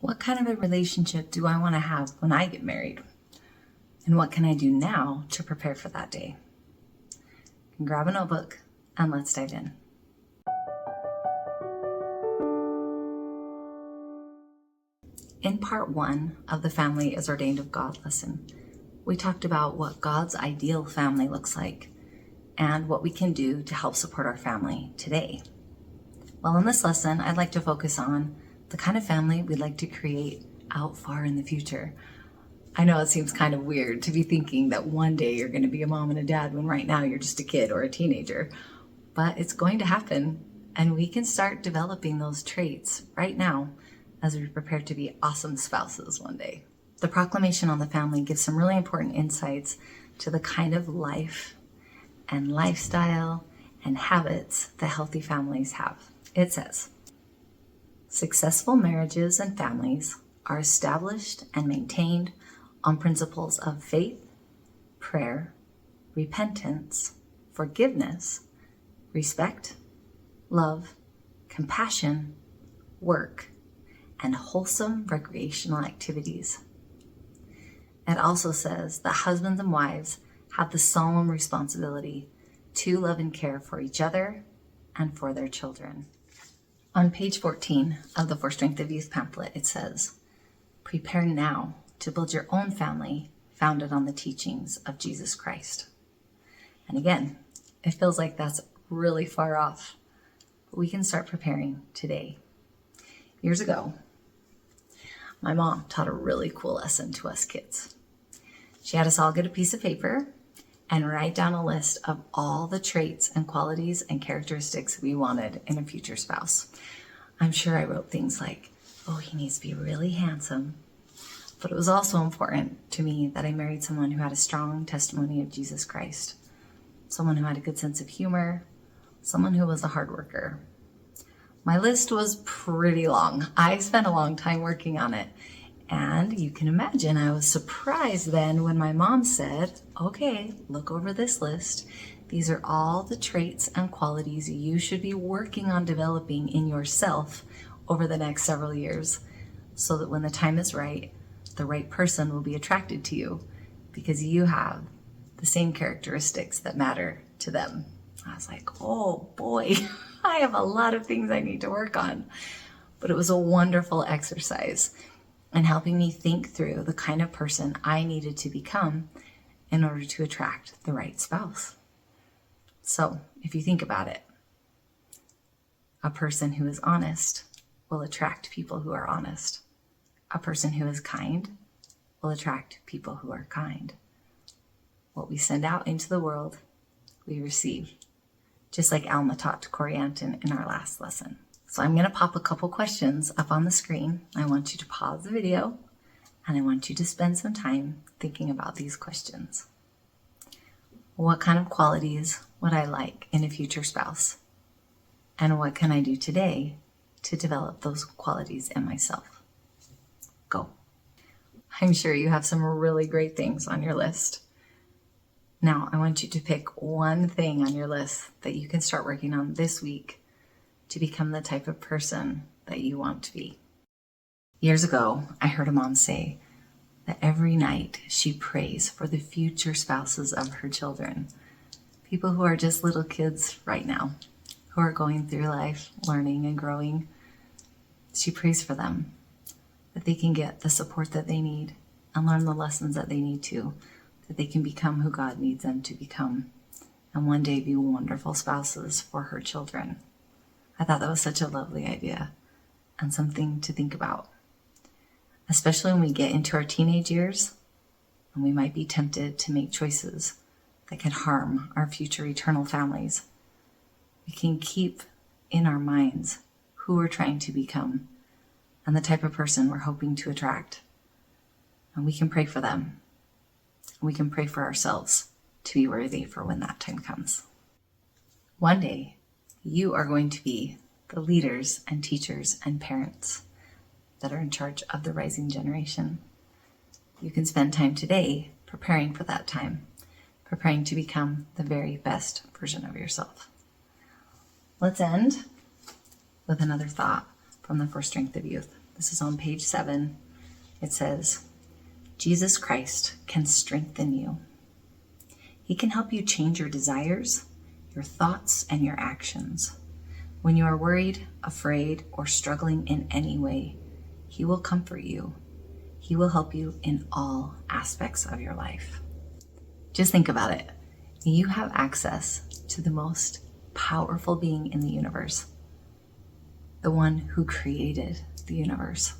What kind of a relationship do I want to have when I get married? And what can I do now to prepare for that day? Grab a notebook and let's dive in. In part 1 of the Family is Ordained of God lesson, we talked about what God's ideal family looks like and what we can do to help support our family today. Well, in this lesson, I'd like to focus on the kind of family we'd like to create out far in the future. I know it seems kind of weird to be thinking that one day you're going to be a mom and a dad when right now you're just a kid or a teenager, but it's going to happen, and we can start developing those traits right now as we prepare to be awesome spouses one day. The proclamation on the family gives some really important insights to the kind of life and lifestyle and habits that healthy families have. It says, successful marriages and families are established and maintained on principles of faith, prayer, repentance, forgiveness, respect, love, compassion, work, and wholesome recreational activities. It also says that husbands and wives have the solemn responsibility to love and care for each other and for their children. On page 14 of the For Strength of Youth pamphlet, it says, prepare now to build your own family founded on the teachings of Jesus Christ. And again, it feels like that's really far off, but we can start preparing today. Years ago, my mom taught a really cool lesson to us kids. She had us all get a piece of paper and write down a list of all the traits and qualities and characteristics we wanted in a future spouse. I'm sure I wrote things like, oh, he needs to be really handsome. But it was also important to me that I married someone who had a strong testimony of Jesus Christ, someone who had a good sense of humor, someone who was a hard worker. My list was pretty long. I spent a long time working on it. And you can imagine I was surprised then when my mom said, okay, look over this list. These are all the traits and qualities you should be working on developing in yourself over the next several years, so that when the time is right, the right person will be attracted to you because you have the same characteristics that matter to them. I was like, oh boy, I have a lot of things I need to work on. But it was a wonderful exercise in helping me think through the kind of person I needed to become in order to attract the right spouse. So if you think about it, a person who is honest will attract people who are honest. A person who is kind will attract people who are kind. What we send out into the world, we receive. Just like Alma taught to Corey Anton in our last lesson. So I'm going to pop a couple questions up on the screen. I want you to pause the video and I want you to spend some time thinking about these questions. What kind of qualities would I like in a future spouse? And what can I do today to develop those qualities in myself? Go. I'm sure you have some really great things on your list. Now, I want you to pick one thing on your list that you can start working on this week to become the type of person that you want to be. Years ago, I heard a mom say that every night she prays for the future spouses of her children, people who are just little kids right now, who are going through life, learning and growing. She prays for them, that they can get the support that they need and learn the lessons that they need to, that they can become who God needs them to become, and one day be wonderful spouses for her children. I thought that was such a lovely idea and something to think about, especially when we get into our teenage years and we might be tempted to make choices that can harm our future eternal families. We can keep in our minds who we're trying to become and the type of person we're hoping to attract. And we can pray for them. We can pray for ourselves to be worthy for when that time comes. One day, you are going to be the leaders and teachers and parents that are in charge of the rising generation. You can spend time today preparing for that time, preparing to become the very best version of yourself. Let's end with another thought from the For Strength of Youth. This is on page 7. It says, Jesus Christ can strengthen you. He can help you change your desires, your thoughts, and your actions. When you are worried, afraid, or struggling in any way, He will comfort you. He will help you in all aspects of your life. Just think about it. You have access to the most powerful being in the universe, the one who created the universe.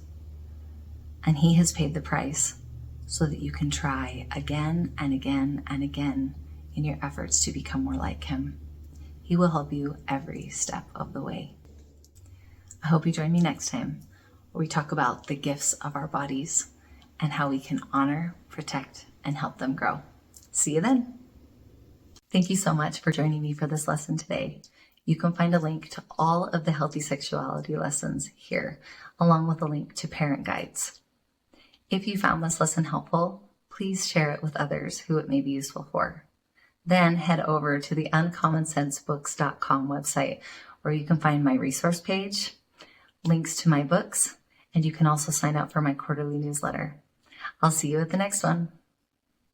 And He has paid the price so that you can try again and again and again in your efforts to become more like Him. He will help you every step of the way. I hope you join me next time, where we talk about the gifts of our bodies and how we can honor, protect, and help them grow. See you then. Thank you so much for joining me for this lesson today. You can find a link to all of the healthy sexuality lessons here, along with a link to parent guides. If you found this lesson helpful, please share it with others who it may be useful for. Then head over to the uncommonsensebooks.com website, where you can find my resource page, links to my books, and you can also sign up for my quarterly newsletter. I'll see you at the next one.